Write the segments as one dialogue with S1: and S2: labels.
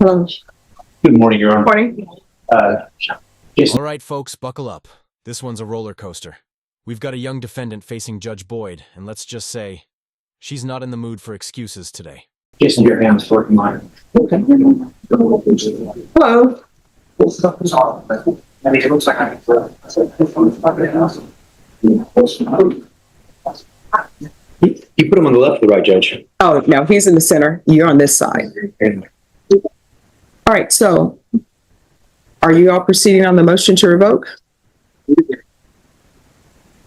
S1: Hello.
S2: Good morning, Your Honor.
S1: Morning.
S3: All right, folks, buckle up. This one's a roller coaster. We've got a young defendant facing Judge Boyd, and let's just say, she's not in the mood for excuses today.
S2: Jason, your hand's working mine.
S1: Okay. Hello.
S2: I mean, it looks like I You put him on the left or the right, Judge?
S1: Oh, no, he's in the center. You're on this side. All right, so are you all proceeding on the motion to revoke?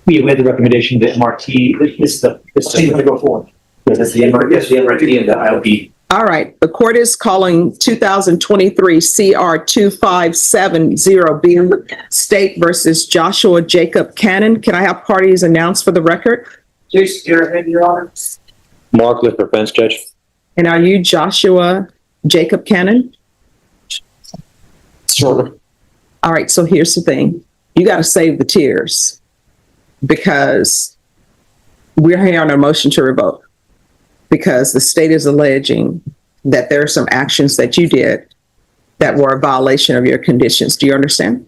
S2: We had the recommendation that MRT, this is going to go forward. Yes, the MRT and the ILP.
S1: All right, the court is calling 2023 CR 2570B State versus Joshua Jacob Cannon. Can I have parties announced for the record?
S2: Jason, Your Honor. Mark Lift for fence, Judge.
S1: And are you Joshua Jacob Cannon?
S2: Sure.
S1: All right, so here's the thing. You got to save the tears because we're here on a motion to revoke because the state is alleging that there are some actions that you did that were a violation of your conditions. Do you understand?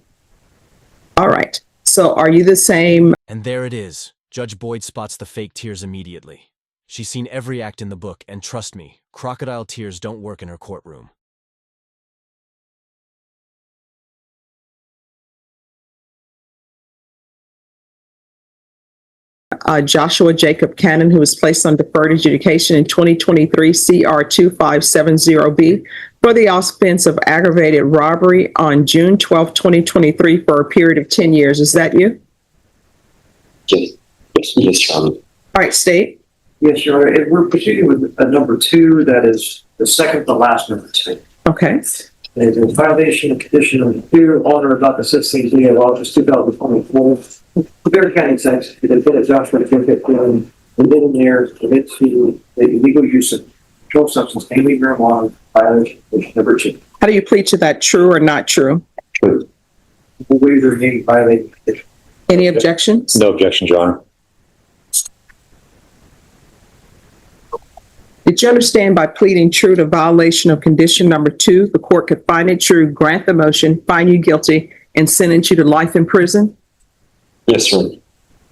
S1: All right. So are you the same?
S3: And there it is. Judge Boyd spots the fake tears immediately. She's seen every act in the book, and trust me, crocodile tears don't work in her courtroom.
S1: Joshua Jacob Cannon, who was placed on deferred adjudication in 2023 CR 2570B for the offense of aggravated robbery on June 12, 2023 for a period of 10 years. Is that you?
S4: Yes, Your Honor.
S1: All right, state.
S5: Yes, Your Honor. And we're proceeding with a number 2, that is the second to last number 2.
S1: Okay.
S5: It's a violation of condition number 2 on or about the 16th day of August 2024. Bear County Sex, the defendant Joshua Jacob Cannon, the millionaire, commit to the illegal use of controlled substance, namely marijuana, violation of number 2.
S1: How do you plead to that, true or not true?
S5: True. Waiver may violate condition.
S1: Any objections?
S4: No objection, Your Honor.
S1: Did you understand by pleading true to violation of condition number 2, the court could find it true, grant the motion, find you guilty, and sentence you to life in prison?
S4: Yes, sir.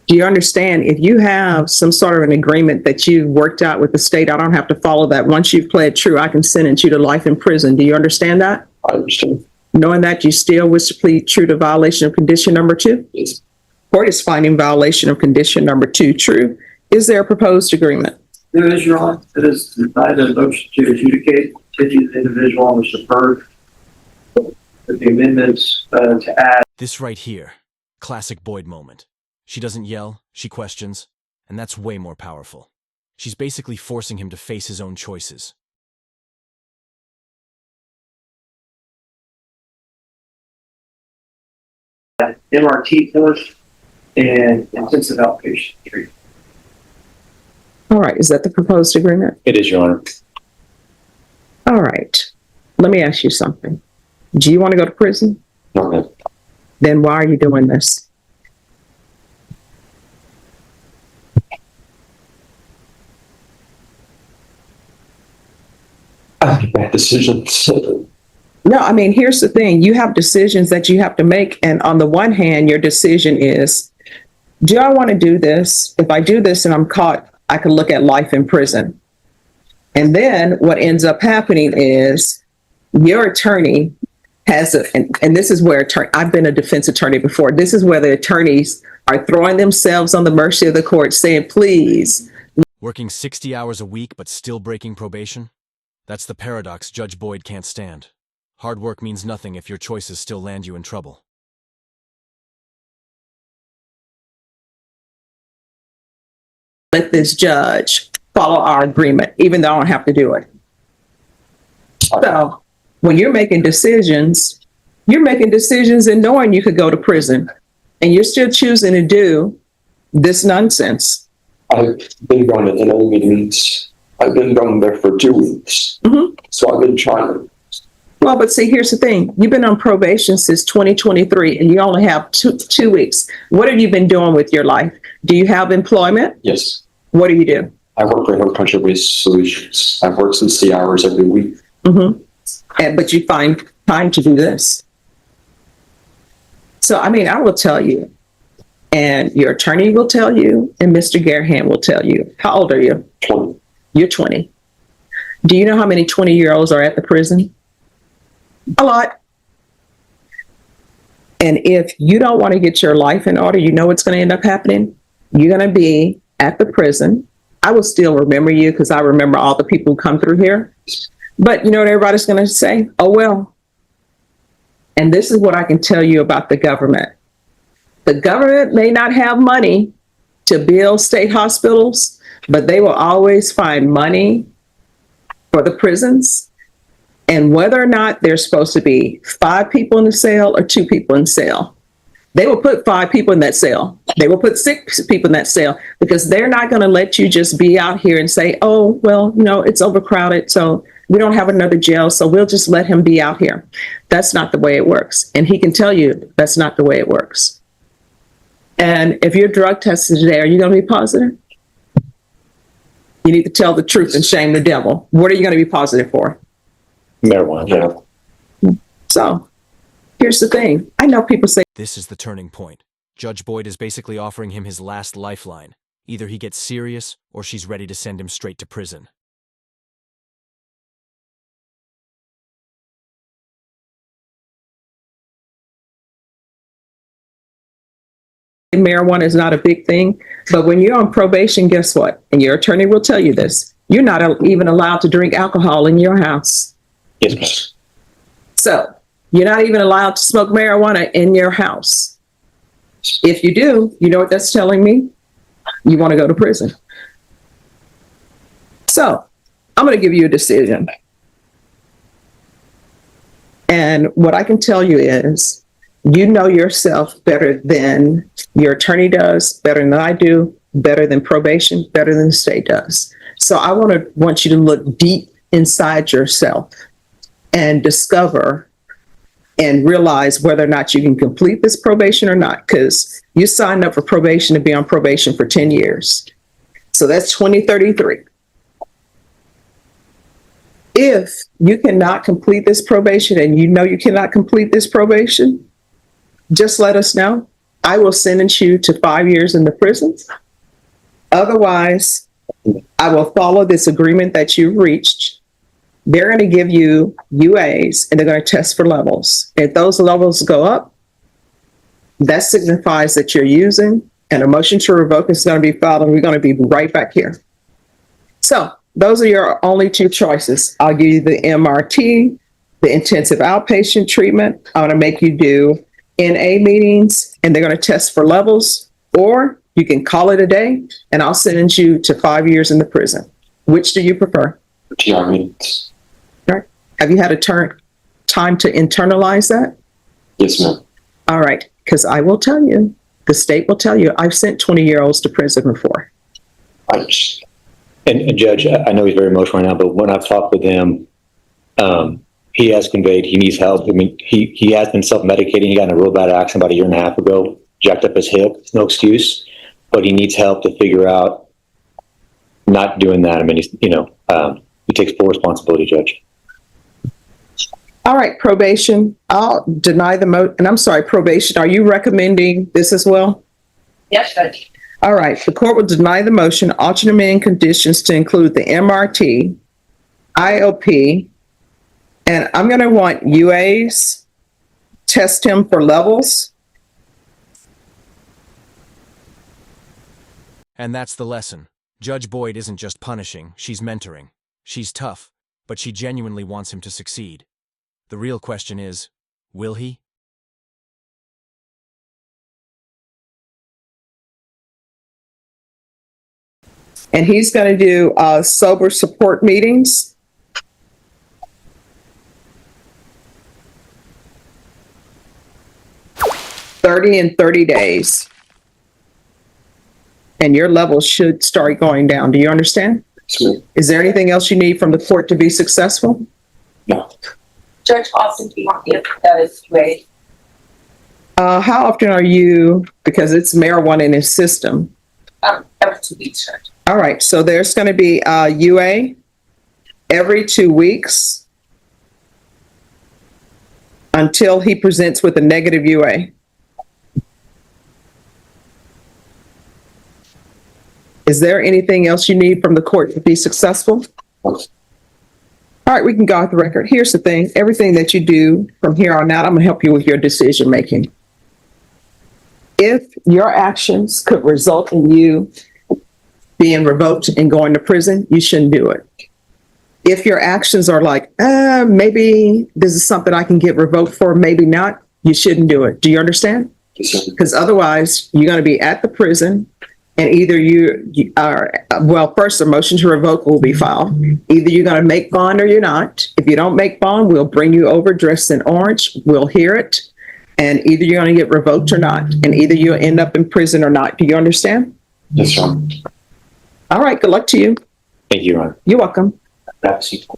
S1: Do you understand if you have some sort of an agreement that you worked out with the state, I don't have to follow that. Once you've pled true, I can sentence you to life in prison. Do you understand that?
S4: I understand.
S1: Knowing that, you still wish to plead true to violation of condition number 2?
S4: Yes.
S1: Court is finding violation of condition number 2 true. Is there a proposed agreement?
S5: There is, Your Honor. It is denied a motion to adjudicate, continue the individual on the deferred with the amendments to add.
S3: This right here, classic Boyd moment. She doesn't yell, she questions, and that's way more powerful. She's basically forcing him to face his own choices.
S5: MRT course and intensive outpatient treatment.
S1: All right, is that the proposed agreement?
S4: It is, Your Honor.
S1: All right, let me ask you something. Do you want to go to prison?
S4: Okay.
S1: Then why are you doing this?
S4: I make bad decisions.
S1: No, I mean, here's the thing. You have decisions that you have to make. And on the one hand, your decision is, do I want to do this? If I do this and I'm caught, I could look at life in prison. And then what ends up happening is your attorney has and this is where I've been a defense attorney before. This is where the attorneys are throwing themselves on the mercy of the court saying, please.
S3: Working 60 hours a week but still breaking probation? That's the paradox Judge Boyd can't stand. Hard work means nothing if your choices still land you in trouble.
S1: Let this judge follow our agreement, even though I don't have to do it. So when you're making decisions and knowing you could go to prison, and you're still choosing to do this nonsense.
S4: I've been going to NL meetings. I've been going there for 2 weeks.
S1: Mm-hmm.
S4: So I've been trying to.
S1: Well, but see, here's the thing. You've been on probation since 2023, and you only have two weeks. What have you been doing with your life? Do you have employment?
S4: Yes.
S1: What do you do?
S4: I work for Country Waste Solutions. I've worked 60 hours every week.
S1: Mm-hmm. but you find time to do this. So, I mean, I will tell you, and your attorney will tell you, and Mr. Garahan will tell you. How old are you?
S4: 20.
S1: You're 20. Do you know how many 20-year-olds are at the prison? A lot. And if you don't want to get your life in order, you know what's going to end up happening? You're going to be at the prison. I will still remember you because I remember all the people who come through here. But you know what everybody's going to say? Oh, well. And this is what I can tell you about the government. The government may not have money to build state hospitals, but they will always find money for the prisons. And whether or not there's supposed to be 5 people in the cell or 2 people in the cell, they will put 5 people in that cell. They will put 6 people in that cell because they're not going to let you just be out here and say, oh, well, you know, it's overcrowded, so we don't have another jail, so we'll just let him be out here. That's not the way it works. And he can tell you that's not the way it works. And if you're drug tested today, are you going to be positive? You need to tell the truth and shame the devil. What are you going to be positive for?
S4: Marijuana.
S1: Yeah. So here's the thing. I know people say,
S3: This is the turning point. Judge Boyd is basically offering him his last lifeline. Either he gets serious, or she's ready to send him straight to prison.
S1: marijuana is not a big thing, but when you're on probation, guess what? And your attorney will tell you this. You're not even allowed to drink alcohol in your house.
S4: Yes, ma'am.
S1: So you're not even allowed to smoke marijuana in your house. If you do, you know what that's telling me? You want to go to prison. So I'm going to give you a decision. And what I can tell you is, you know yourself better than your attorney does, better than I do, better than probation, better than the state does. So I want you to look deep inside yourself and discover and realize whether or not you can complete this probation or not, because you signed up for probation to be on probation for 10 years. So that's 2033. If you cannot complete this probation and you know you cannot complete this probation, just let us know. I will sentence you to 5 years in the prison. Otherwise, I will follow this agreement that you've reached. They're going to give you UAs and they're going to test for levels. If those levels go up, that signifies that you're using, and a motion to revoke is going to be filed, and we're going to be right back here. So those are your only 2 choices. I'll give you the MRT, the intensive outpatient treatment. I'm going to make you do NA meetings, and they're going to test for levels, or you can call it a day, and I'll sentence you to 5 years in the prison. Which do you prefer?
S4: TR meetings.
S1: All right. Have you had a time to internalize that?
S4: Yes, ma'am.
S1: All right. Because I will tell you, the state will tell you, I've sent 20-year-olds to prison before.
S6: And Judge, I know he's very emotional right now, but when I've talked with him, he has conveyed he needs help. I mean, he has been self-medicating. He got in a real bad accident about 1.5 years ago, jacked up his hip, no excuse, but he needs help to figure out not doing that. I mean, he takes full responsibility, Judge.
S1: All right, probation. I'll deny the and I'm sorry, probation. Are you recommending this as well?
S7: Yes, Judge.
S1: All right, the court will deny the motion, alternate amending conditions to include the MRT, IOP, and I'm going to want UAs, test him for levels.
S3: And that's the lesson. Judge Boyd isn't just punishing, she's mentoring. She's tough, but she genuinely wants him to succeed. The real question is, will he?
S1: And he's going to do sober support meetings. In 30 days. And your levels should start going down. Do you understand?
S4: Sure.
S1: Is there anything else you need from the court to be successful?
S4: No.
S7: Judge, how often do you want to give those UAs?
S1: How often are you, because it's marijuana in his system?
S7: Every 2 weeks, Judge.
S1: All right, so there's going to be UA every 2 weeks. until he presents with a negative UA. Is there anything else you need from the court to be successful? All right, we can go off the record. Here's the thing. Everything that you do from here on out, I'm going to help you with your decision making. If your actions could result in you being revoked and going to prison, you shouldn't do it. If your actions are like, maybe this is something I can get revoked for, maybe not, you shouldn't do it. Do you understand? Because otherwise, you're going to be at the prison, and either you are, first, a motion to revoke will be filed. Either you're going to make bond or you're not. If you don't make bond, we'll bring you over dressed in orange. We'll hear it. And either you're going to get revoked or not. And either you'll end up in prison or not. Do you understand?
S6: Yes, sir.
S1: All right. Good luck to you.
S6: Thank you, Your Honor.
S1: You're welcome.
S2: That's it.